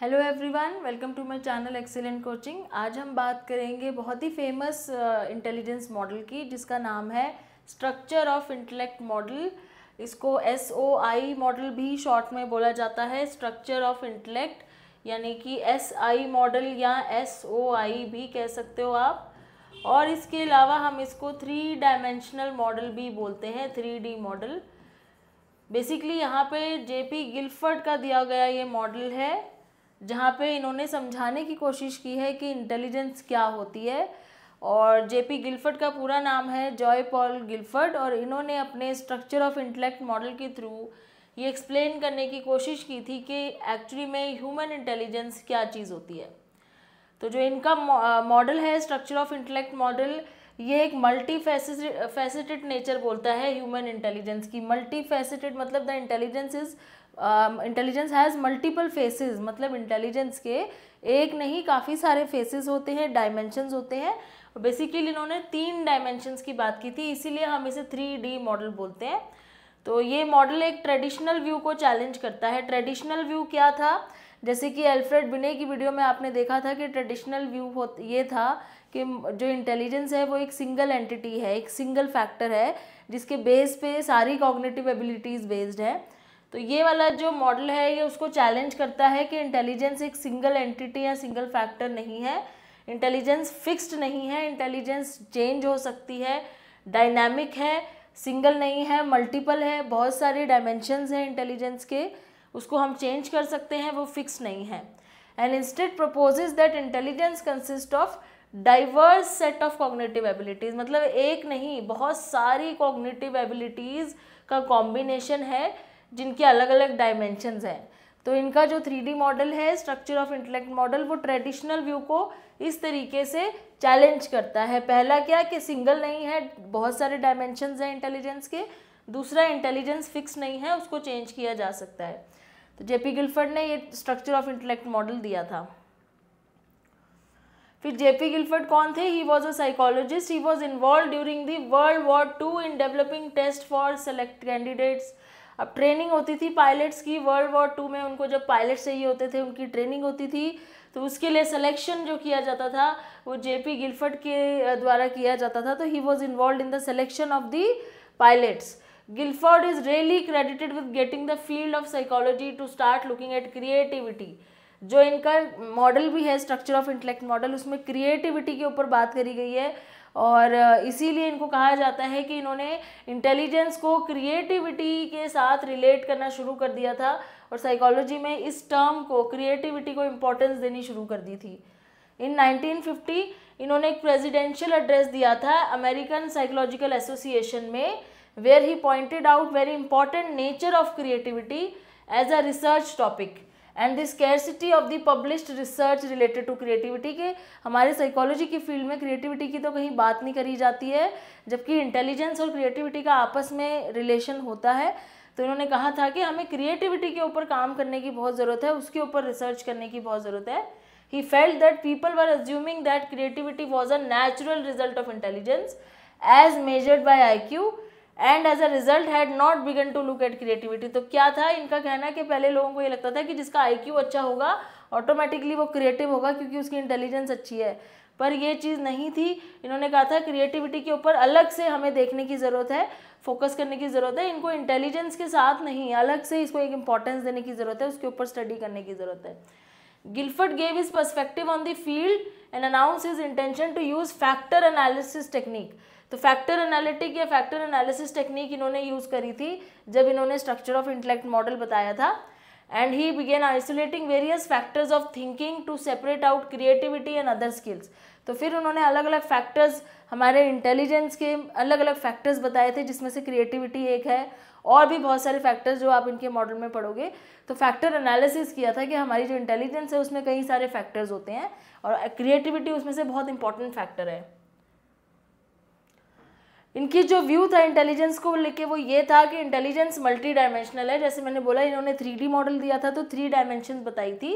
Hello everyone, welcome to my channel excellent coaching. आज हम बात करेंगे बहुत ही फेमस इंटेलिजेंस मॉडल की, जिसका नाम है स्ट्रक्चर ऑफ इंटेलेक्ट मॉडल। इसको SOI मॉडल भी शॉर्ट में बोला जाता है, स्ट्रक्चर ऑफ इंटेलेक्ट, यानी कि SI मॉडल या SOI भी कह सकते हो आप। और इसके अलावा हम इसको 3 डायमेंशनल मॉडल भी बोलते हैं, 3D मॉडल। बेसिकली यहाँ पे JP गिलफर्ड का दिया गया ये मॉडल है, जहाँ पे इन्होंने समझाने की कोशिश की है कि इंटेलिजेंस क्या होती है। और JP गिलफर्ड का पूरा नाम है जॉय पॉल गिलफर्ड, और इन्होंने अपने स्ट्रक्चर ऑफ इंटेलेक्ट मॉडल के थ्रू ये एक्सप्लेन करने की कोशिश की थी कि एक्चुअली में ह्यूमन इंटेलिजेंस क्या चीज़ होती है। तो जो इनका मॉडल है स्ट्रक्चर ऑफ इंटेलेक्ट मॉडल, ये एक मल्टी फैसेटेड नेचर बोलता है ह्यूमन इंटेलिजेंस की। मल्टी फैसेटेड मतलब the intelligence has multiple faces, मतलब इंटेलिजेंस के एक नहीं काफ़ी सारे फेसेस होते हैं, डायमेंशंस होते हैं। बेसिकली इन्होंने 3 डायमेंशंस की बात की थी, इसीलिए हम इसे 3D मॉडल बोलते हैं। तो ये मॉडल एक ट्रेडिशनल व्यू को चैलेंज करता है। ट्रेडिशनल व्यू क्या था? जैसे कि अल्फ्रेड बिने की वीडियो में आपने देखा था कि ट्रेडिशनल व्यू ये था कि जो इंटेलिजेंस है वो एक सिंगल एंटिटी है, एक सिंगल फैक्टर है, जिसके बेस पे सारी कॉग्निटिव एबिलिटीज़ बेस्ड है। तो ये वाला जो मॉडल है ये उसको चैलेंज करता है कि इंटेलिजेंस एक सिंगल एंटिटी या सिंगल फैक्टर नहीं है, इंटेलिजेंस फिक्स्ड नहीं है, इंटेलिजेंस चेंज हो सकती है, डायनामिक है, सिंगल नहीं है, मल्टीपल है, बहुत सारे डायमेंशंस हैं इंटेलिजेंस के, उसको हम चेंज कर सकते हैं, वो फिक्स नहीं है। And instead proposes that intelligence consist of diverse set of cognitive abilities, मतलब एक नहीं बहुत सारी कॉग्निटिव एबिलिटीज़ का कॉम्बिनेशन है जिनके अलग अलग डायमेंशंस हैं। तो इनका जो 3D मॉडल है स्ट्रक्चर ऑफ इंटेलेक्ट मॉडल, वो ट्रेडिशनल व्यू को इस तरीके से चैलेंज करता है। पहला क्या कि सिंगल नहीं है, बहुत सारे डायमेंशंस हैं इंटेलिजेंस के। दूसरा, इंटेलिजेंस फिक्स नहीं है, उसको चेंज किया जा सकता है। तो JP गिलफर्ड ने ये स्ट्रक्चर ऑफ इंटेलेक्ट मॉडल दिया था। फिर JP गिलफर्ड कौन थे? He was a psychologist. He was involve during the world war II in developing test for select candidates. अब ट्रेनिंग होती थी पायलट्स की वर्ल्ड वॉर II में, उनको जब पायलट चाहिए होते थे उनकी ट्रेनिंग होती थी, तो उसके लिए सिलेक्शन जो किया जाता था वो JP गिलफर्ड के द्वारा किया जाता था। तो he was involve in the selection of the pilots. Guilford is really credited with getting the field of psychology to start looking at creativity. जो इनका मॉडल भी है स्ट्रक्चर ऑफ इंटेलेक्ट मॉडल, उसमें क्रिएटिविटी के ऊपर बात करी गई है, और इसीलिए इनको कहा जाता है कि इन्होंने इंटेलिजेंस को क्रिएटिविटी के साथ रिलेट करना शुरू कर दिया था, और साइकोलॉजी में इस टर्म को, क्रिएटिविटी को इम्पोर्टेंस देनी शुरू कर दी थी। इन 1950 इन्होंने एक प्रेसिडेंशियल एड्रेस दिया था अमेरिकन साइकोलॉजिकल एसोसिएशन में, where he pointed out very important nature of creativity as a research topic and the scarcity of the published research related to creativity. के हमारे साइकोलॉजी की फील्ड में क्रिएटिविटी की तो कहीं बात नहीं करी जाती है, जबकि इंटेलिजेंस और क्रिएटिविटी का आपस में रिलेशन होता है। तो इन्होंने कहा था कि हमें क्रिएटिविटी के ऊपर काम करने की बहुत ज़रूरत है, उसके ऊपर रिसर्च करने की बहुत ज़रूरत है। He felt that people were assuming that creativity was a natural result of intelligence as measured by IQ and as a result had not begun to look at creativity। तो क्या था इनका कहना कि पहले लोगों को ये लगता था कि जिसका IQ अच्छा होगा ऑटोमेटिकली वो क्रिएटिव होगा क्योंकि उसकी इंटेलिजेंस अच्छी है, पर ये चीज़ नहीं थी। इन्होंने कहा था क्रिएटिविटी के ऊपर अलग से हमें देखने की ज़रूरत है, फोकस करने की ज़रूरत है, इनको इंटेलिजेंस के साथ नहीं, अलग से इसको एक इंपॉर्टेंस देने की ज़रूरत है, उसके ऊपर स्टडी करने की ज़रूरत है। Guilford gave his perspective on the field and announced his intention to use factor analysis technique। तो फैक्टर एनालिटिक या फैक्टर एनालिसिस टेक्निक इन्होंने यूज़ करी थी जब इन्होंने स्ट्रक्चर ऑफ इंटेलेक्ट मॉडल बताया था। And he began isolating various factors of thinking to separate out creativity and other skills. तो फिर उन्होंने अलग अलग फैक्टर्स, हमारे इंटेलिजेंस के अलग अलग फैक्टर्स बताए थे, जिसमें से क्रिएटिविटी एक है, और भी बहुत सारे फैक्टर्स जो आप इनके मॉडल में पढ़ोगे। तो फैक्टर एनालिसिस किया था कि हमारी जो इंटेलिजेंस है उसमें कई सारे फैक्टर्स होते हैं और क्रिएटिविटी उसमें से बहुत इंपॉर्टेंट फैक्टर है। इनकी जो व्यू था इंटेलिजेंस को लेके वो ये था कि इंटेलिजेंस मल्टी डायमेंशनल है। जैसे मैंने बोला इन्होंने 3D मॉडल दिया था तो 3 डायमेंशन बताई थी।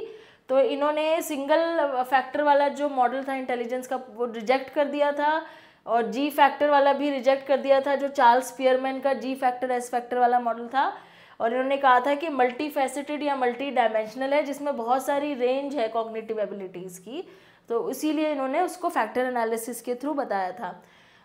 तो इन्होंने सिंगल फैक्टर वाला जो मॉडल था इंटेलिजेंस का वो रिजेक्ट कर दिया था, और G फैक्टर वाला भी रिजेक्ट कर दिया था, जो चार्ल्स स्पीयरमैन का G फैक्टर S फैक्टर वाला मॉडल था। और इन्होंने कहा था कि मल्टी फैसेटेड या मल्टी डायमेंशनल है, जिसमें बहुत सारी रेंज है कॉग्निटिव एबिलिटीज़ की, तो इसीलिए इन्होंने उसको फैक्टर एनालिसिस के थ्रू बताया था।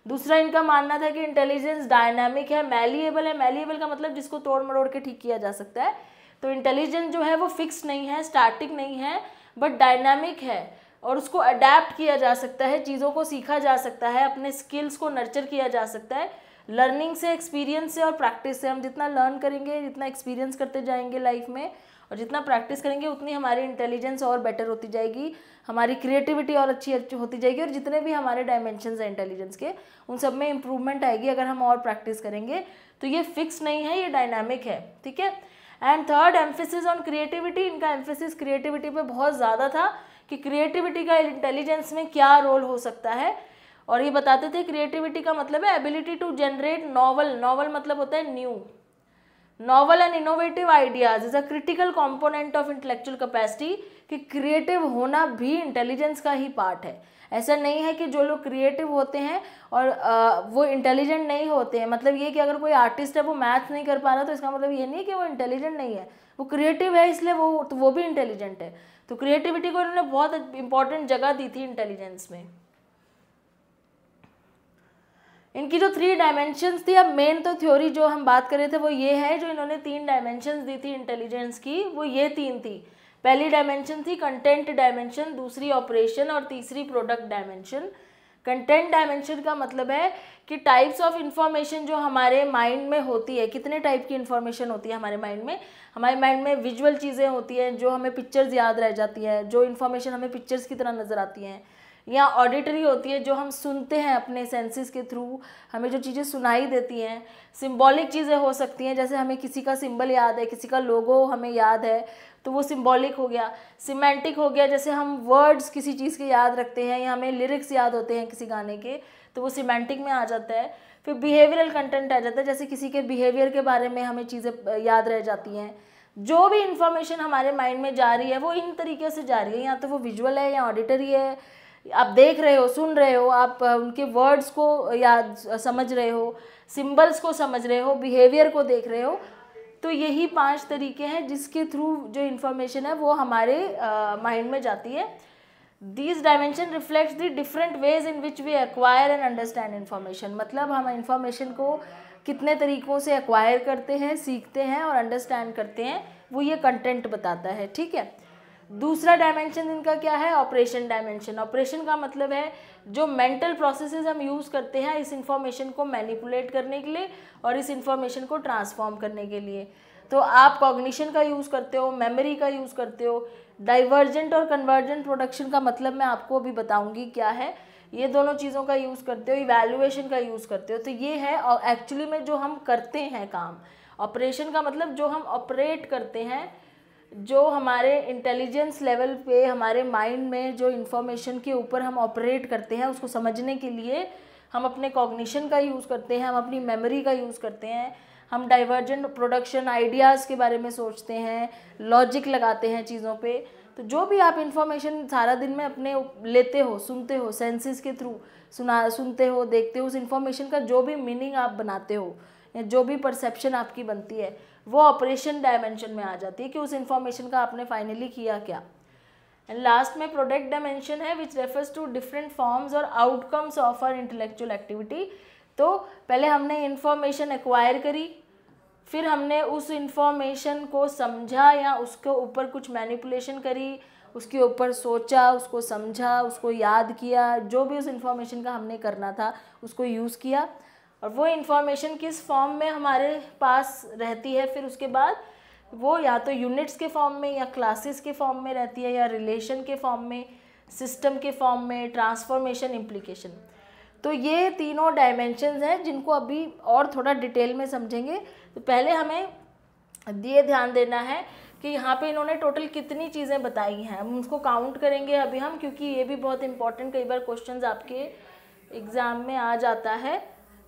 दूसरा इनका मानना था कि इंटेलिजेंस डायनामिक है, मैलिएबल है। मैलिएबल का मतलब जिसको तोड़ मरोड़ के ठीक किया जा सकता है। तो इंटेलिजेंस जो है वो फिक्स नहीं है, स्टैटिक नहीं है, बट डायनामिक है और उसको अडेप्ट किया जा सकता है, चीज़ों को सीखा जा सकता है, अपने स्किल्स को नर्चर किया जा सकता है लर्निंग से, एक्सपीरियंस से और प्रैक्टिस से। हम जितना लर्न करेंगे, जितना एक्सपीरियंस करते जाएंगे लाइफ में और जितना प्रैक्टिस करेंगे, उतनी हमारी इंटेलिजेंस और बेटर होती जाएगी, हमारी क्रिएटिविटी और अच्छी होती जाएगी और जितने भी हमारे डायमेंशंस हैं इंटेलिजेंस के, उन सब में इंप्रूवमेंट आएगी अगर हम और प्रैक्टिस करेंगे। तो ये फिक्स नहीं है, ये डायनामिक है, ठीक है। And third, emphasis on creativity. इनका एम्फेसिस क्रिएटिविटी पे बहुत ज़्यादा था कि क्रिएटिविटी का इंटेलिजेंस में क्या रोल हो सकता है, और ये बताते थे क्रिएटिविटी का मतलब है ability to generate novel, novel मतलब होता है new, novel and innovative ideas is a critical component of intellectual capacity, कि क्रिएटिव होना भी इंटेलिजेंस का ही पार्ट है। ऐसा नहीं है कि जो लोग क्रिएटिव होते हैं और वो इंटेलिजेंट नहीं होते हैं। मतलब ये कि अगर कोई आर्टिस्ट है वो मैथ्स नहीं कर पा रहा तो इसका मतलब ये नहीं है कि वो इंटेलिजेंट नहीं है, वो क्रिएटिव है इसलिए वो भी इंटेलिजेंट है। तो क्रिएटिविटी को इन्होंने बहुत इंपॉर्टेंट जगह दी थी इंटेलिजेंस में। इनकी जो 3 डायमेंशंस थी, अब मेन तो थ्योरी जो हम बात कर रहे थे वो ये है, जो इन्होंने 3 डायमेंशंस दी थी इंटेलिजेंस की, वो ये 3 थी। पहली डायमेंशन थी कंटेंट डायमेंशन, दूसरी ऑपरेशन और तीसरी प्रोडक्ट डायमेंशन। कंटेंट डायमेंशन का मतलब है कि टाइप्स ऑफ इंफॉर्मेशन जो हमारे माइंड में होती है, कितने टाइप की इंफॉर्मेशन होती है हमारे माइंड में। हमारे माइंड में विजुअल चीज़ें होती हैं जो हमें पिक्चर्स याद रह जाती हैं, जो इन्फॉर्मेशन हमें पिक्चर्स की तरह नज़र आती हैं, या ऑडिटरी होती है जो हम सुनते हैं अपने सेंसेस के थ्रू, हमें जो चीज़ें सुनाई देती हैं। सिंबॉलिक चीज़ें हो सकती हैं, जैसे हमें किसी का सिंबल याद है, किसी का लोगो हमें याद है तो वो सिंबॉलिक हो गया। सिमेंटिक हो गया, जैसे हम वर्ड्स किसी चीज़ के याद रखते हैं या हमें लिरिक्स याद होते हैं किसी गाने के, तो वो सिमेंटिक में आ जाता है। फिर बिहेवियरल कंटेंट आ जाता है, जैसे किसी के बिहेवियर के बारे में हमें चीज़ें याद रह जाती हैं। जो भी इंफॉर्मेशन हमारे माइंड में जा रही है वो इन तरीके से जा रही है, या तो वो विजुअल है या ऑडिटरी है, आप देख रहे हो, सुन रहे हो, आप उनके वर्ड्स को याद समझ रहे हो, सिंबल्स को समझ रहे हो, बिहेवियर को देख रहे हो। तो यही 5 तरीके हैं जिसके थ्रू जो इन्फॉर्मेशन है वो हमारे माइंड में जाती है। These dimension reflects the different ways in which we acquire and understand information। मतलब हम इंफॉर्मेशन को कितने तरीक़ों से एक्वायर करते हैं, सीखते हैं और अंडरस्टैंड करते हैं, वो ये कंटेंट बताता है, ठीक है। दूसरा डायमेंशन इनका क्या है, ऑपरेशन डायमेंशन। ऑपरेशन का मतलब है जो मेंटल प्रोसेसेस हम यूज़ करते हैं इस इंफॉर्मेशन को मैनिपुलेट करने के लिए और इस इंफॉर्मेशन को ट्रांसफॉर्म करने के लिए। तो आप कॉग्निशन का यूज़ करते हो, मेमोरी का यूज़ करते हो। डाइवर्जेंट और कन्वर्जेंट प्रोडक्शन का मतलब मैं आपको अभी बताऊंगी क्या है। ये दोनों चीज़ों का यूज़ करते हो, इवैल्यूएशन का यूज़ करते हो। तो ये है और एक्चुअली में जो हम करते हैं काम। ऑपरेशन का मतलब जो हम ऑपरेट करते हैं, जो हमारे इंटेलिजेंस लेवल पे हमारे माइंड में जो इन्फॉर्मेशन के ऊपर हम ऑपरेट करते हैं, उसको समझने के लिए हम अपने कॉग्निशन का यूज़ करते हैं, हम अपनी मेमोरी का यूज़ करते हैं, हम डाइवर्जेंट प्रोडक्शन आइडियाज़ के बारे में सोचते हैं, लॉजिक लगाते हैं चीज़ों पे। तो जो भी आप इन्फॉर्मेशन सारा दिन में अपने लेते हो, सुनते हो, सेंसेस के थ्रू सुनते हो, देखते हो, उस इन्फॉर्मेशन का जो भी मीनिंग आप बनाते हो या जो भी परसेप्शन आपकी बनती है, वो ऑपरेशन डायमेंशन में आ जाती है कि उस इन्फॉर्मेशन का आपने फाइनली किया क्या। एंड लास्ट में प्रोडक्ट डायमेंशन है which refers to different forms और outcomes of our intellectual activity. तो पहले हमने इन्फॉर्मेशन एक्वायर करी, फिर हमने उस इन्फॉर्मेशन को समझा या उसके ऊपर कुछ मैनिपुलेशन करी, उसके ऊपर सोचा, उसको समझा, उसको याद किया, जो भी उस इन्फॉर्मेशन का हमने करना था उसको यूज़ किया। और वो इन्फॉर्मेशन किस फॉर्म में हमारे पास रहती है, फिर उसके बाद वो या तो यूनिट्स के फॉर्म में या क्लासेस के फॉर्म में रहती है या रिलेशन के फॉर्म में, सिस्टम के फॉर्म में, ट्रांसफॉर्मेशन, इम्प्लीकेशन। तो ये तीनों डायमेंशंस हैं जिनको अभी और थोड़ा डिटेल में समझेंगे। तो पहले हमें ये ध्यान देना है कि यहाँ पे इन्होंने टोटल कितनी चीज़ें बताई हैं, हम उसको काउंट करेंगे अभी हम, क्योंकि ये भी बहुत इंपॉर्टेंट, कई बार क्वेश्चंस आपके एग्ज़ाम में आ जाता है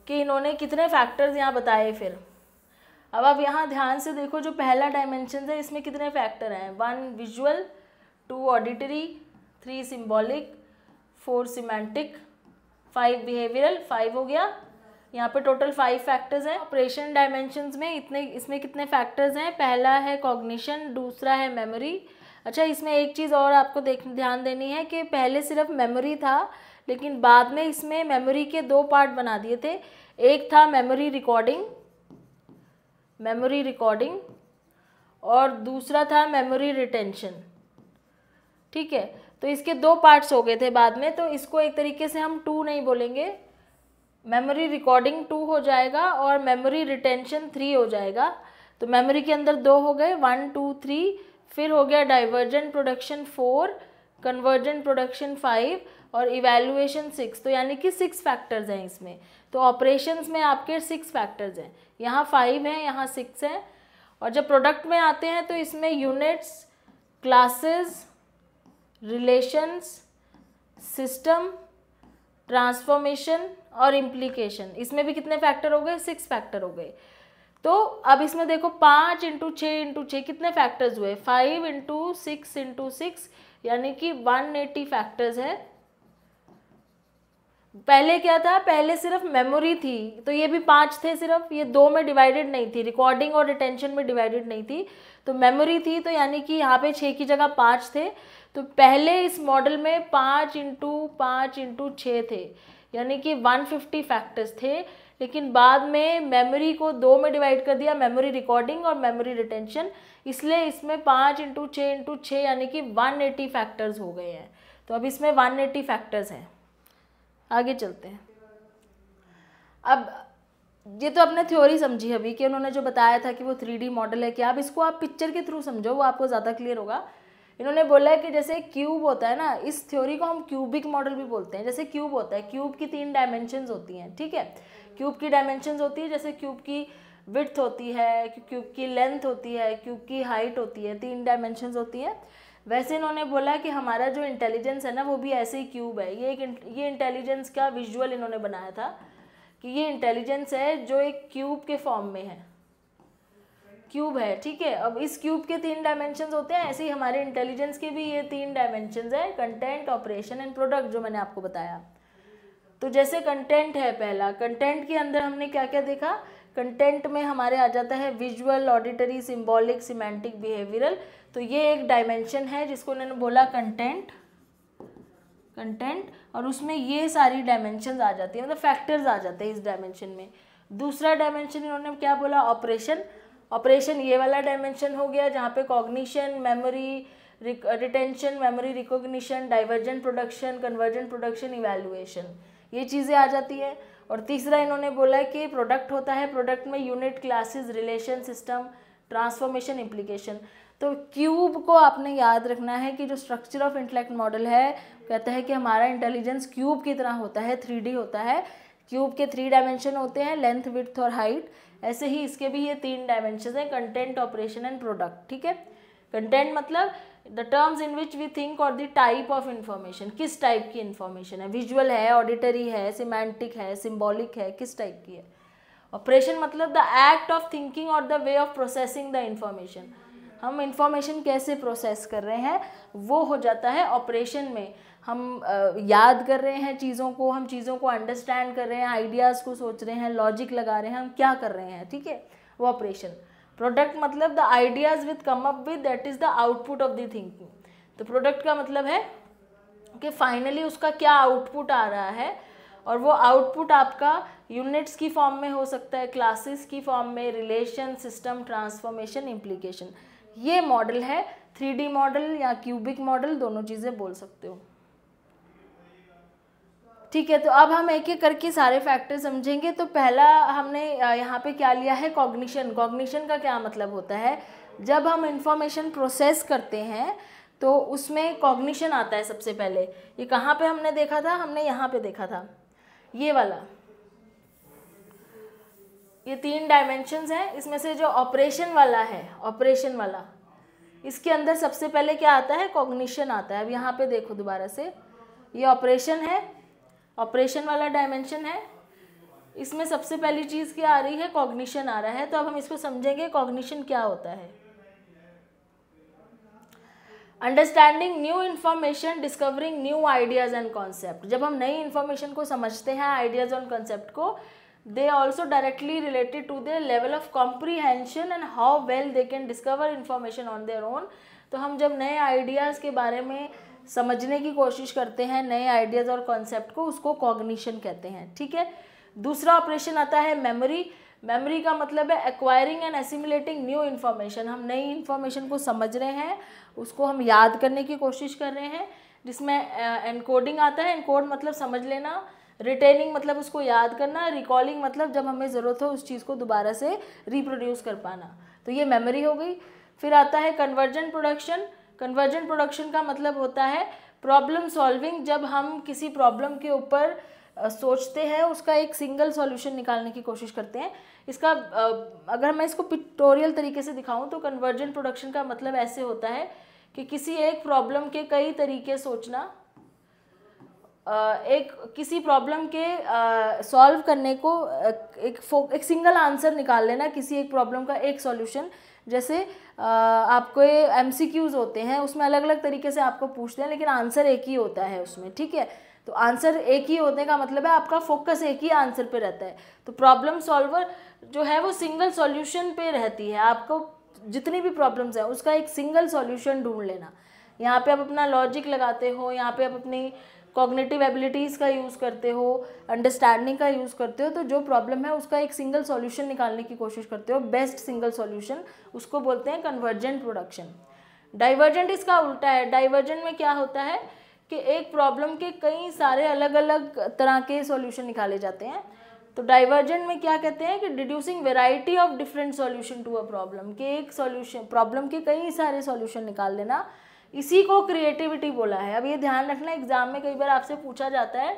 कि इन्होंने कितने फैक्टर्स यहाँ बताए। फिर अब आप यहाँ ध्यान से देखो, जो पहला डायमेंशन है इसमें कितने फैक्टर हैं, 1 visual, 2 auditory, 3 symbolic, 4 semantic, 5 behavioural, 5 हो गया, यहाँ पे टोटल 5 फैक्टर्स हैं। ऑपरेशन डायमेंशंस में इसमें कितने फैक्टर्स हैं? पहला है कॉग्निशन, दूसरा है मेमोरी। अच्छा, इसमें एक चीज़ और आपको ध्यान देनी है कि पहले सिर्फ मेमोरी था, लेकिन बाद में इसमें मेमोरी के 2 पार्ट बना दिए थे। एक था मेमोरी रिकॉर्डिंग और दूसरा था मेमोरी रिटेंशन। ठीक है, तो इसके 2 पार्ट्स हो गए थे बाद में, तो इसको एक तरीके से हम 2 नहीं बोलेंगे, मेमोरी रिकॉर्डिंग 2 हो जाएगा और मेमोरी रिटेंशन 3 हो जाएगा। तो मेमोरी के अंदर 2 हो गए, 1 2 3, फिर हो गया डाइवर्जेंट प्रोडक्शन 4, कन्वर्जेंट प्रोडक्शन 5 और इवैल्यूएशन 6। तो यानी कि 6 फैक्टर्स हैं इसमें। तो ऑपरेशंस में आपके 6 फैक्टर्स हैं, यहाँ 5 हैं, यहाँ 6 हैं। और जब प्रोडक्ट में आते हैं तो इसमें units, classes, relations, system, transformation और इम्प्लीकेशन, इसमें भी कितने फैक्टर हो गए? 6 फैक्टर हो गए। तो अब इसमें देखो 5 × 6 × 6 कितने फैक्टर्स हुए? 5 × 6 × 6 यानी कि 180 फैक्टर्स है। पहले क्या था? पहले सिर्फ मेमोरी थी, तो ये भी 5 थे सिर्फ, ये 2 में डिवाइडेड नहीं थी, रिकॉर्डिंग और रिटेंशन में डिवाइडेड नहीं थी। तो मेमोरी थी, तो यानी कि यहाँ पे 6 की जगह 5 थे। तो पहले इस मॉडल में 5 × 5 × 6 थे, यानी कि 150 फैक्टर्स थे। लेकिन बाद में मेमोरी को 2 में डिवाइड कर दिया, मेमोरी रिकॉर्डिंग और मेमोरी रिटेंशन, इसलिए इसमें 5 × 6 × 6 यानी कि 180 फैक्टर्स हो गए हैं। तो अब इसमें 180 फैक्टर्स हैं। आगे चलते हैं। अब ये तो आपने थ्योरी समझी अभी कि उन्होंने जो बताया था कि वो 3D मॉडल है क्या। अब इसको आप पिक्चर के थ्रू समझो, वो आपको ज़्यादा क्लियर होगा। इन्होंने बोला है कि जैसे क्यूब होता है ना, इस थ्योरी को हम क्यूबिक मॉडल भी बोलते हैं। जैसे क्यूब होता है, क्यूब की 3 डायमेंशंस होती हैं। ठीक है, क्यूब की डायमेंशंस होती है, जैसे क्यूब की विड्थ होती है, क्यूब की लेंथ होती है, क्यूब की हाइट होती है, 3 डायमेंशंस होती है। वैसे इन्होंने बोला कि हमारा जो इंटेलिजेंस है ना, वो भी ऐसे ही क्यूब है। ये इंटेलिजेंस का विजुअल इन्होंने बनाया था कि ये इंटेलिजेंस है जो एक क्यूब के फॉर्म में है, क्यूब है। ठीक है, अब इस क्यूब के 3 डायमेंशंस होते हैं, ऐसे ही हमारे इंटेलिजेंस के भी ये 3 डायमेंशंस है, कंटेंट, ऑपरेशन एंड प्रोडक्ट, जो मैंने आपको बताया। तो जैसे कंटेंट है पहला, कंटेंट के अंदर हमने क्या क्या देखा? कंटेंट में हमारे आ जाता है visual, auditory, symbolic, semantic, behavioural. तो ये एक डायमेंशन है जिसको उन्होंने बोला कंटेंट, और उसमें ये सारी डायमेंशंस आ जाती है, मतलब फैक्टर्स आ जाते हैं इस डायमेंशन में। दूसरा डायमेंशन इन्होंने क्या बोला? ऑपरेशन ये वाला डायमेंशन हो गया जहाँ पे cognition, memory retention, memory recognition, divergent production, convergent production, evaluation, ये चीज़ें आ जाती है। और तीसरा इन्होंने बोला कि प्रोडक्ट होता है, प्रोडक्ट में unit, classes, relation, system, transformation, implication. तो क्यूब को आपने याद रखना है कि जो स्ट्रक्चर ऑफ इंटेलेक्ट मॉडल है, कहता है कि हमारा इंटेलिजेंस क्यूब की तरह होता है, 3D होता है। क्यूब के 3 डायमेंशन होते हैं, लेंथ, विड्थ और हाइट। ऐसे ही इसके भी ये 3 डायमेंशन हैं, कंटेंट, ऑपरेशन एंड प्रोडक्ट। ठीक है, कंटेंट मतलब the terms in which we think और द टाइप ऑफ इंफॉर्मेशन, किस टाइप की इंफॉर्मेशन है, विजुअल है, ऑडिटरी है, सिमेंटिक है, सिंबॉलिक है, किस टाइप की है। ऑपरेशन मतलब द एक्ट ऑफ थिंकिंग और the way of processing the information, हम इंफॉर्मेशन कैसे प्रोसेस कर रहे हैं वो हो जाता है ऑपरेशन में। हम याद कर रहे हैं चीज़ों को, हम चीज़ों को अंडरस्टैंड कर रहे हैं, आइडियाज़ को सोच रहे हैं, लॉजिक लगा रहे हैं, हम क्या कर रहे हैं। ठीक है, वो ऑपरेशन। प्रोडक्ट मतलब the ideas with come up with, that is the output of the thinking. तो प्रोडक्ट का मतलब है कि फाइनली उसका क्या आउटपुट आ रहा है, और वो आउटपुट आपका यूनिट्स की फॉर्म में हो सकता है, क्लासेस की फॉर्म में, रिलेशन, सिस्टम, ट्रांसफॉर्मेशन, इम्प्लीकेशन। ये मॉडल है 3D मॉडल या क्यूबिक मॉडल, दोनों चीज़ें बोल सकते हो। ठीक है, तो अब हम एक एक करके सारे फैक्टर समझेंगे। तो पहला हमने यहाँ पे क्या लिया है? कॉग्निशन। कॉग्निशन का क्या मतलब होता है? जब हम इंफॉर्मेशन प्रोसेस करते हैं तो उसमें कॉग्निशन आता है सबसे पहले। ये कहाँ पे हमने देखा था? हमने यहाँ पे देखा था, ये वाला। ये 3 डायमेंशंस हैं, इसमें से जो ऑपरेशन वाला है, ऑपरेशन वाला, इसके अंदर सबसे पहले क्या आता है? कॉग्निशन आता है। अब यहाँ पे देखो दोबारा से, ये ऑपरेशन है, ऑपरेशन वाला डायमेंशन है। इसमें सबसे पहली चीज़ क्या आ रही है? कॉग्निशन आ रहा है। तो अब हम इसको समझेंगे कॉग्निशन क्या होता है। Understanding new information, discovering new ideas and concept. जब हम नई इन्फॉर्मेशन को समझते हैं, आइडियाज़ और कॉन्सेप्ट को, they also directly related to their level of comprehension and how well they can discover information on their own. तो हम जब नए आइडियाज़ के बारे में समझने की कोशिश करते हैं, नए आइडियाज़ और कॉन्सेप्ट को, उसको कॉग्निशन कहते हैं, ठीक है। दूसरा ऑपरेशन आता है मेमोरी। मेमोरी का मतलब है acquiring and assimilating new information. हम नई इन्फॉर्मेशन को समझ रहे हैं, उसको हम याद करने की कोशिश कर रहे हैं, जिसमें एनकोडिंग आता है। एनकोड मतलब समझ लेना, रिटेनिंग मतलब उसको याद करना, रिकॉलिंग मतलब जब हमें ज़रूरत हो उस चीज़ को दोबारा से रिप्रोड्यूस कर पाना। तो ये मेमोरी हो गई। फिर आता है कन्वर्जेंट प्रोडक्शन। कन्वर्जेंट प्रोडक्शन का मतलब होता है प्रॉब्लम सॉल्विंग। जब हम किसी प्रॉब्लम के ऊपर सोचते हैं, उसका एक सिंगल सॉल्यूशन निकालने की कोशिश करते हैं। इसका अगर मैं इसको पिक्टोरियल तरीके से दिखाऊं तो कन्वर्जेंट प्रोडक्शन का मतलब ऐसे होता है कि किसी एक प्रॉब्लम के कई तरीके सोचना, किसी प्रॉब्लम के सॉल्व करने को एक सिंगल आंसर निकाल लेना, किसी एक प्रॉब्लम का एक सॉल्यूशन। जैसे आपको MCQs होते हैं, उसमें अलग अलग तरीके से आपको पूछते हैं, लेकिन आंसर एक ही होता है उसमें, ठीक है। तो आंसर एक ही होने का मतलब है आपका फोकस एक ही आंसर पे रहता है। तो प्रॉब्लम सॉल्वर जो है वो सिंगल सॉल्यूशन पे रहती है। आपको जितनी भी प्रॉब्लम्स हैं उसका एक सिंगल सॉल्यूशन ढूंढ लेना। यहाँ पे आप अपना लॉजिक लगाते हो, यहाँ पे आप अपनी कॉग्निटिव एबिलिटीज़ का यूज़ करते हो, अंडरस्टैंडिंग का यूज़ करते हो। तो जो प्रॉब्लम है उसका एक सिंगल सॉल्यूशन निकालने की कोशिश करते हो, बेस्ट सिंगल सॉल्यूशन, उसको बोलते हैं कन्वर्जेंट प्रोडक्शन। डाइवर्जेंट इसका उल्टा है। डाइवर्जेंट में क्या होता है कि एक प्रॉब्लम के कई सारे अलग अलग तरह के सॉल्यूशन निकाले जाते हैं। तो डाइवर्जेंट में क्या कहते हैं कि deducing variety of different solution to a problem, के एक सॉल्यूशन प्रॉब्लम के कई सारे सॉल्यूशन निकाल लेना, इसी को क्रिएटिविटी बोला है। अब ये ध्यान रखना, एग्जाम में कई बार आपसे पूछा जाता है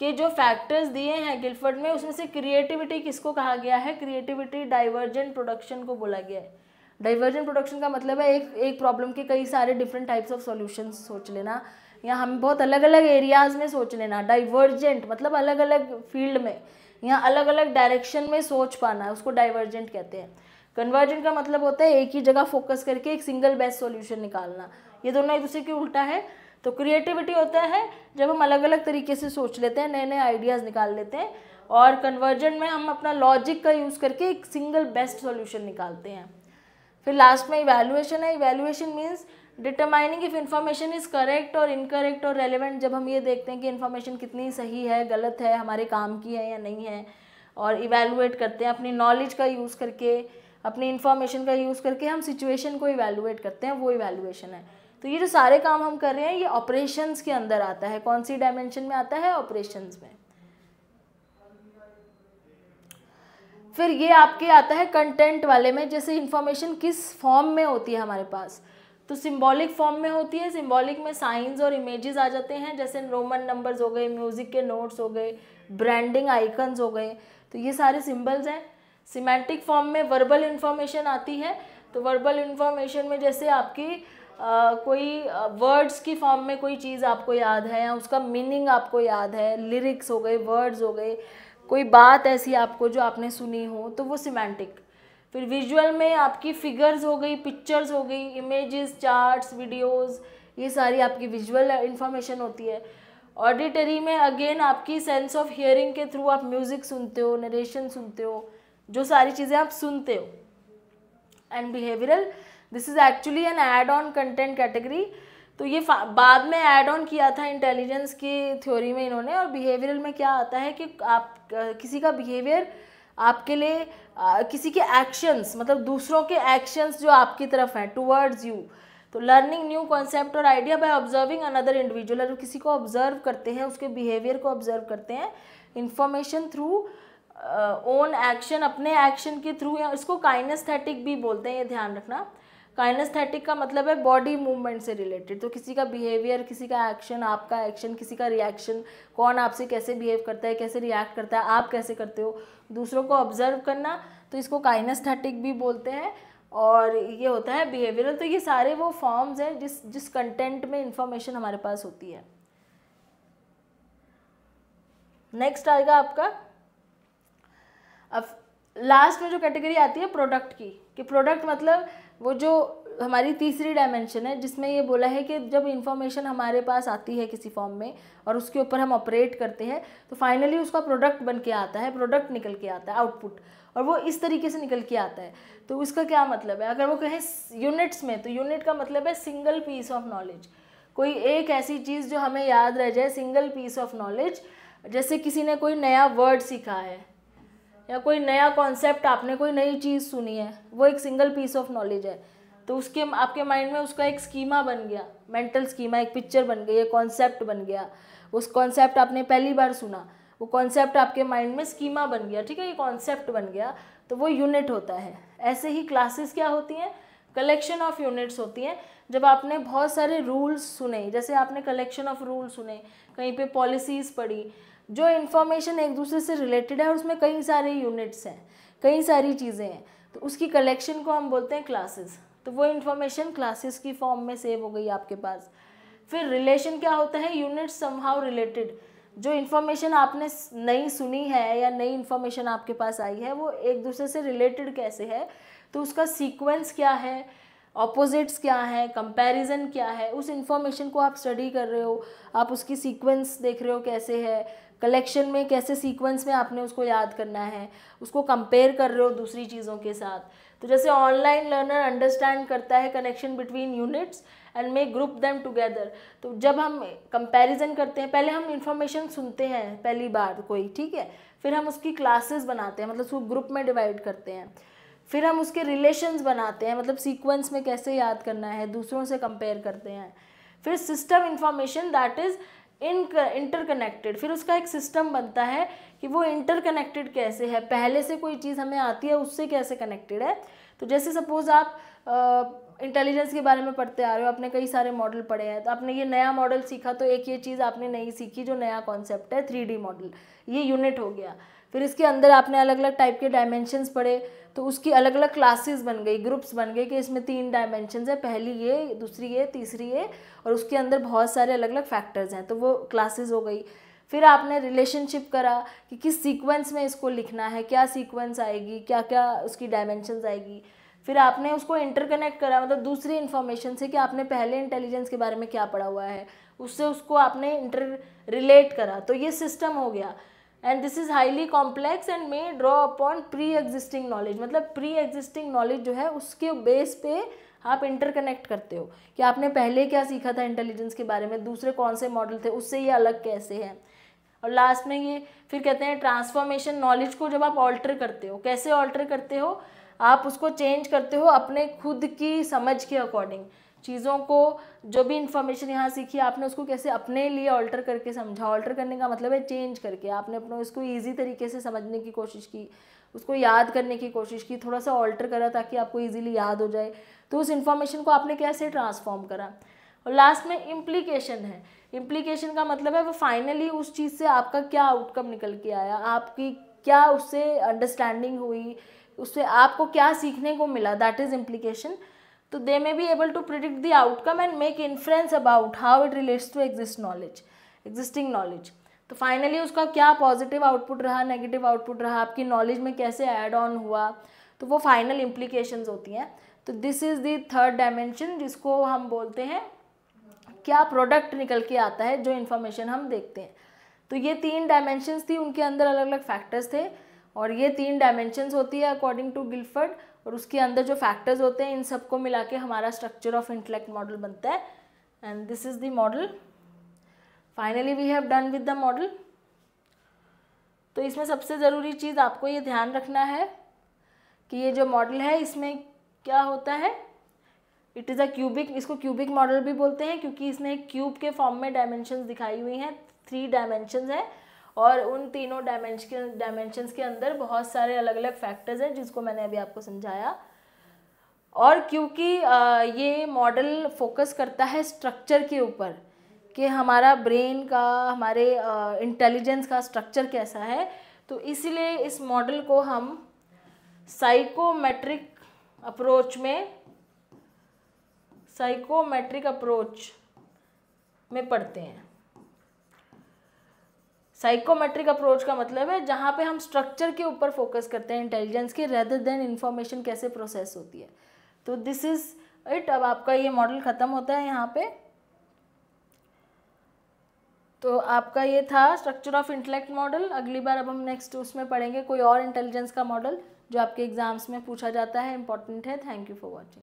कि जो फैक्टर्स दिए हैं गिलफर्ड में, उसमें से क्रिएटिविटी किसको कहा गया है। क्रिएटिविटी डाइवर्जेंट प्रोडक्शन को बोला गया है। डाइवर्जेंट प्रोडक्शन का मतलब है एक प्रॉब्लम के कई सारे डिफरेंट टाइप्स ऑफ सॉल्यूशंस सोच लेना, या हम बहुत अलग अलग एरियाज़ में सोच लेना। डाइवर्जेंट मतलब अलग अलग फील्ड में या अलग अलग डायरेक्शन में सोच पाना, उसको डाइवर्जेंट कहते हैं। कन्वर्जेंट का मतलब होता है एक ही जगह फोकस करके एक सिंगल बेस्ट सॉल्यूशन निकालना। ये दोनों एक दूसरे के उल्टा है। तो क्रिएटिविटी होता है जब हम अलग अलग तरीके से सोच लेते हैं, नए नए आइडियाज़ निकाल लेते हैं, और कन्वर्जेंट में हम अपना लॉजिक का यूज़ करके एक सिंगल बेस्ट सॉल्यूशन निकालते हैं। फिर लास्ट में इवैल्यूएशन है। Evaluation means determining if information is correct और इनकरेक्ट और रेलिवेंट। जब हम ये देखते हैं कि इन्फॉर्मेशन कितनी सही है, गलत है, हमारे काम की है या नहीं है, और इवैल्यूएट करते हैं अपनी नॉलेज का यूज़ करके, अपनी इन्फॉर्मेशन का यूज़ करके हम सिचुएशन को इवैल्यूएट करते हैं, वो इवैल्यूएशन है। तो ये जो सारे काम हम कर रहे हैं ये ऑपरेशंस के अंदर आता है। कौन सी डायमेंशन में आता है? ऑपरेशंस में। फिर ये आपके आता है कंटेंट वाले में, जैसे इन्फॉर्मेशन किस फॉर्म में होती है हमारे पास। तो सिंबॉलिक फॉर्म में होती है। सिंबॉलिक में साइंस और इमेजेस आ जाते हैं, जैसे रोमन नंबर्स हो गए, म्यूज़िक के नोट्स हो गए, ब्रांडिंग आइकन्स हो गए, तो ये सारे सिंबल्स हैं। सिमेंटिक फॉर्म में वर्बल इन्फॉर्मेशन आती है। तो वर्बल इन्फॉर्मेशन में जैसे आपकी कोई वर्ड्स की फॉर्म में कोई चीज़ आपको याद है या उसका मीनिंग आपको याद है, लिरिक्स हो गए, वर्ड्स हो गए, कोई बात ऐसी आपको जो आपने सुनी हो, तो वो सिमेंटिक। फिर विजुअल में आपकी फिगर्स हो गई, पिक्चर्स हो गई, इमेजेस, चार्ट्स, वीडियोस, ये सारी आपकी विजुअल इन्फॉर्मेशन होती है। ऑडिटरी में अगेन आपकी सेंस ऑफ हियरिंग के थ्रू आप म्यूज़िक सुनते हो, नरेशन सुनते हो, जो सारी चीज़ें आप सुनते हो। And behavioural, this is actually an add on content category. तो ये बाद में ऐड ऑन किया था इंटेलिजेंस की थ्योरी में इन्होंने। और बिहेवियरल में क्या आता है कि आप किसी का बिहेवियर आपके लिए किसी के एक्शंस, मतलब दूसरों के एक्शंस जो आपकी तरफ हैं, टुवर्ड्स यू। तो लर्निंग न्यू कॉन्सेप्ट और idea by observing another individual. अगर किसी को ऑब्जर्व करते हैं, उसके बिहेवियर को ऑब्जर्व करते हैं, इंफॉर्मेशन थ्रू ओन एक्शन, अपने एक्शन के थ्रू, या इसको काइनेस्थेटिक भी बोलते हैं, ये ध्यान रखना। काइनेस्थेटिक का मतलब है बॉडी मूवमेंट से रिलेटेड। तो किसी का बिहेवियर, किसी का एक्शन, आपका एक्शन, किसी का रिएक्शन, कौन आपसे कैसे बिहेव करता है, कैसे रिएक्ट करता है, आप कैसे करते हो, दूसरों को ऑब्जर्व करना, तो इसको काइनेस्थेटिक भी बोलते हैं। और ये होता है बिहेवियरल। तो ये सारे वो फॉर्म्स हैं जिस कंटेंट में इंफॉर्मेशन हमारे पास होती है। नेक्स्ट आएगा आपका, अब लास्ट में जो कैटेगरी आती है प्रोडक्ट की, कि प्रोडक्ट मतलब वो जो हमारी तीसरी डायमेंशन है, जिसमें ये बोला है कि जब इंफॉर्मेशन हमारे पास आती है किसी फॉर्म में और उसके ऊपर हम ऑपरेट करते हैं तो फाइनली उसका प्रोडक्ट बन के आता है, प्रोडक्ट निकल के आता है, आउटपुट, और वो इस तरीके से निकल के आता है। तो उसका क्या मतलब है, अगर वो कहें यूनिट्स में, तो यूनिट का मतलब है सिंगल पीस ऑफ नॉलेज, कोई एक ऐसी चीज़ जो हमें याद रह जाए, सिंगल पीस ऑफ नॉलेज। जैसे किसी ने कोई नया वर्ड सीखा है या कोई नया कॉन्सेप्ट, आपने कोई नई चीज़ सुनी है, वो एक सिंगल पीस ऑफ नॉलेज है। तो उसके आपके माइंड में उसका एक स्कीमा बन गया, मेंटल स्कीमा, एक पिक्चर बन गई, एक कॉन्सेप्ट बन गया। उस कॉन्सेप्ट आपने पहली बार सुना, वो कॉन्सेप्ट आपके माइंड में स्कीमा बन गया, ठीक है, ये कॉन्सेप्ट बन गया, तो वो यूनिट होता है। ऐसे ही क्लासेस क्या होती हैं, कलेक्शन ऑफ यूनिट्स होती हैं। जब आपने बहुत सारे रूल्स सुने, जैसे आपने कलेक्शन ऑफ रूल सुने, कहीं पे पॉलिसीज़ पढ़ी, जो इन्फॉर्मेशन एक दूसरे से रिलेटेड है और उसमें कई सारे यूनिट्स हैं, कई सारी चीज़ें हैं, तो उसकी कलेक्शन को हम बोलते हैं क्लासेस। तो वो इन्फॉर्मेशन क्लासेस की फॉर्म में सेव हो गई आपके पास। फिर रिलेशन क्या होता है, यूनिट्स समहाउ रिलेटेड, जो इन्फॉर्मेशन आपने नई सुनी है या नई इन्फॉर्मेशन आपके पास आई है वो एक दूसरे से रिलेटेड कैसे है, तो उसका सीक्वेंस क्या है, ऑपोजिट्स क्या है, कंपैरिजन क्या है, उस इन्फॉर्मेशन को आप स्टडी कर रहे हो, आप उसकी सीक्वेंस देख रहे हो कैसे है, कलेक्शन में कैसे सीक्वेंस में आपने उसको याद करना है, उसको कंपेयर कर रहे हो दूसरी चीज़ों के साथ। तो जैसे ऑनलाइन लर्नर अंडरस्टैंड करता है connection between units and may group them together. तो जब हम कंपैरिजन करते हैं, पहले हम इंफॉर्मेशन सुनते हैं पहली बार कोई, ठीक है, फिर हम उसकी क्लासेस बनाते हैं, मतलब उसको ग्रुप में डिवाइड करते हैं, फिर हम उसके रिलेशंस बनाते हैं, मतलब सीक्वेंस में कैसे याद करना है, दूसरों से कंपेयर करते हैं। फिर system information that is interconnected, फिर उसका एक सिस्टम बनता है कि वो इंटरकनेक्टेड कैसे है, पहले से कोई चीज़ हमें आती है उससे कैसे कनेक्टेड है। तो जैसे सपोज आप इंटेलिजेंस के बारे में पढ़ते आ रहे हो, आपने कई सारे मॉडल पढ़े हैं, तो आपने ये नया मॉडल सीखा, तो एक ये चीज़ आपने नहीं सीखी जो नया कॉन्सेप्ट है 3D मॉडल, ये यूनिट हो गया। फिर इसके अंदर आपने अलग अलग टाइप के डायमेंशंस पढ़े, तो उसकी अलग अलग क्लासेस बन गई, ग्रुप्स बन गए कि इसमें 3 डायमेंशंस है, पहली ये, दूसरी ये, तीसरी ये, और उसके अंदर बहुत सारे अलग अलग फैक्टर्स हैं, तो वो क्लासेस हो गई। फिर आपने रिलेशनशिप करा कि किस सीक्वेंस में इसको लिखना है, क्या सीक्वेंस आएगी, क्या क्या उसकी डायमेंशंस आएगी। फिर आपने उसको इंटरकनेक्ट करा, मतलब दूसरी इन्फॉर्मेशन से, कि आपने पहले इंटेलिजेंस के बारे में क्या पढ़ा हुआ है उससे उसको आपने रिलेट करा, तो ये सिस्टम हो गया। And this is highly complex and may draw upon pre existing knowledge, मतलब प्री एग्जिस्टिंग नॉलेज जो है उसके बेस पे आप इंटरकनेक्ट करते हो कि आपने पहले क्या सीखा था इंटेलिजेंस के बारे में, दूसरे कौन से मॉडल थे, उससे ये अलग कैसे है। और लास्ट में ये फिर कहते हैं ट्रांसफॉर्मेशन, नॉलेज को जब आप ऑल्टर करते हो, कैसे ऑल्टर करते हो, आप उसको चेंज करते हो अपने खुद की समझ के अकॉर्डिंग, चीज़ों को, जो भी इन्फॉर्मेशन यहाँ सीखी आपने उसको कैसे अपने लिए ऑल्टर करके समझा। ऑल्टर करने का मतलब है चेंज करके, आपने अपना उसको ईजी तरीके से समझने की कोशिश की, उसको याद करने की कोशिश की, थोड़ा सा ऑल्टर करा ताकि आपको ईजिली याद हो जाए। तो उस इन्फॉर्मेशन को आपने कैसे ट्रांसफॉर्म करा। और लास्ट में इम्प्लीकेशन है। इम्प्लीकेशन का मतलब है वो फाइनली उस चीज़ से आपका क्या आउटकम निकल के आया, आपकी क्या उससे अंडरस्टैंडिंग हुई, उससे आपको क्या सीखने को मिला, दैट इज़ इम्प्लीकेशन। तो they may be able to predict the outcome and make inference about how it relates to existing knowledge. तो फाइनली उसका क्या पॉजिटिव आउटपुट रहा, नेगेटिव आउटपुट रहा, आपकी नॉलेज में कैसे ऐड ऑन हुआ, तो वो फाइनल इम्प्लीकेशंस होती हैं। तो this is the third dimension, जिसको हम बोलते हैं क्या प्रोडक्ट निकल के आता है जो इन्फॉर्मेशन हम देखते हैं। तो ये 3 डायमेंशंस थी, उनके अंदर अलग अलग फैक्टर्स थे, और ये 3 डायमेंशंस होती है अकॉर्डिंग टू गिलफर्ड, और उसके अंदर जो फैक्टर्स होते हैं इन सबको मिला के हमारा स्ट्रक्चर ऑफ इंटेलेक्ट मॉडल बनता है। And this is the model. Finally we have done with the model. तो इसमें सबसे ज़रूरी चीज़ आपको ये ध्यान रखना है कि ये जो मॉडल है इसमें क्या होता है, इट इज़ अ क्यूबिक, इसको क्यूबिक मॉडल भी बोलते हैं क्योंकि इसने एक क्यूब के फॉर्म में डायमेंशंस दिखाई हुई हैं, 3 डायमेंशंस हैं, और उन तीनों डायमेंशंस के अंदर बहुत सारे अलग अलग फैक्टर्स हैं जिसको मैंने अभी आपको समझाया। और क्योंकि ये मॉडल फोकस करता है स्ट्रक्चर के ऊपर कि हमारा ब्रेन का, हमारे इंटेलिजेंस का स्ट्रक्चर कैसा है, तो इसीलिए इस मॉडल को हम साइकोमेट्रिक अप्रोच में पढ़ते हैं। साइकोमेट्रिक अप्रोच का मतलब है जहाँ पे हम स्ट्रक्चर के ऊपर फोकस करते हैं इंटेलिजेंस के, रेदर देन इन्फॉर्मेशन कैसे प्रोसेस होती है। तो दिस इज़ राइट। अब आपका ये मॉडल ख़त्म होता है यहाँ पे। तो आपका ये था स्ट्रक्चर ऑफ इंटेलेक्ट मॉडल। अगली बार अब हम नेक्स्ट उसमें पढ़ेंगे कोई और इंटेलिजेंस का मॉडल जो आपके एग्जाम्स में पूछा जाता है, इंपॉर्टेंट है। Thank you for watching.